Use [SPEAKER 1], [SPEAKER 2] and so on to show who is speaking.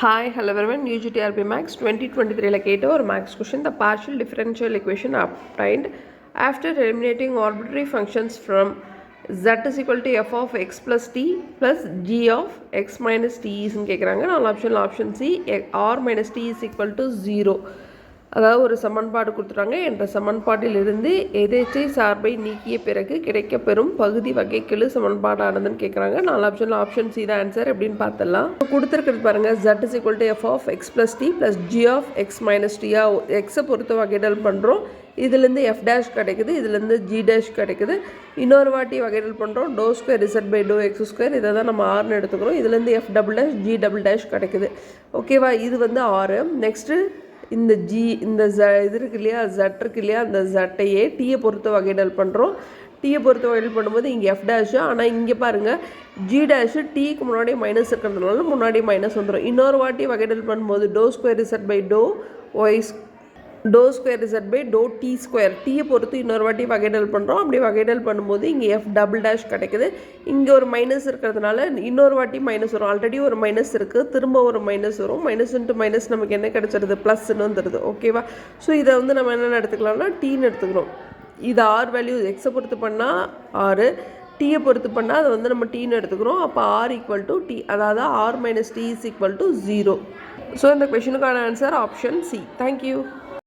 [SPEAKER 1] Hi, hello everyone. UGTRP Max 2023 கேட்ட ஒரு maths question. The partial differential equation obtained after eliminating arbitrary functions from z is equal to f of x plus t plus g of x minus t ன்னு கேட்குறாங்க. நாலு option C r minus t is equal to 0. அதாவது ஒரு சமன்பாடு கொடுத்துட்டாங்க. என்ற சமன்பாட்டிலிருந்து எதேச்சை சார்பை நீக்கிய பிறகு கிடைக்கப்பெறும் பகுதி வகைக்கெழு சமன்பாடானதுன்னு கேட்குறாங்க. நாலு ஆப்ஷன் சி தான் ஆன்சர். எப்படின்னு பார்த்தலாம். கொடுத்துருக்கிறது பாருங்கள். z is equal to f of x plus t plus g of x minus t. எக்ஸை பொறுத்த வகைடல் பண்ணுறோம். இதுலேருந்து f டேஷ் கிடைக்குது, இதுலேருந்து g டேஷ் கிடைக்குது. இன்னொரு வாட்டி வகைடல் பண்ணுறோம். டோ ஸ்கொயர் z பை டோ எக்ஸ் ஸ்கொயர், இதை தான் நம்ம ஆர்னு எடுத்துக்கிறோம். இதுலேருந்து f double dash g double dash கிடைக்குது. ஓகேவா? இது வந்து ஆறு. நெக்ஸ்ட்டு இந்த இந்த இது இருக்கு இல்லையா, ஜட் இருக்கு இல்லையா, அந்த ஜட்டையே டீயை பொறுத்த வகைடல் பண்ணுறோம். டீயை பொறுத்த வகைடல் பண்ணும்போது இங்கே எஃப் டேஷு, ஆனால் இங்கே பாருங்கள் ஜி டேஷு டீக்கு முன்னாடி மைனஸ் இருக்கிறதுனால முன்னாடி மைனஸ் வந்துடும். இன்னொரு வாட்டி வகைடல் பண்ணும்போது டோ ஸ்கொயர் இசட் பை டோ ஒய் டோ ஸ்கொயர் இசட் பை டோ டி ஸ்கொயர், டீயை பொறுத்து இன்னொரு வாட்டி வகைடல் பண்ணுறோம். அப்படி வகைடல் பண்ணும்போது இங்கே எஃப் டபுள் டேஷ் கிடைக்குது. இங்கே ஒரு மைனஸ் இருக்கிறதுனால இன்னொரு வாட்டி மைனஸ் வரும். ஆல்ரெடி ஒரு மைனஸ் இருக்குது, திரும்ப ஒரு மைனஸ் வரும். மைனஸ் இன்ட்டு மைனஸ் நமக்கு என்ன கிடச்சிருது? ப்ளஸ்ன்னு வந்துடுது. ஓகேவா? ஸோ இதை வந்து நம்ம என்னென்ன எடுத்துக்கலாம்னா டீன்னு எடுத்துக்கிறோம். இது ஆர் வேல்யூ எக்ஸை பொறுத்து பண்ணால் ஆறு, டீயை பொறுத்து பண்ணால் அதை வந்து நம்ம டீன்னு எடுத்துக்கிறோம். அப்போ ஆர் ஈக்குவல் டு டி, அதாவது r minus t is equal to 0. So இந்த கொஷனுக்கான ஆன்சர் ஆப்ஷன் சி. தேங்க்யூ.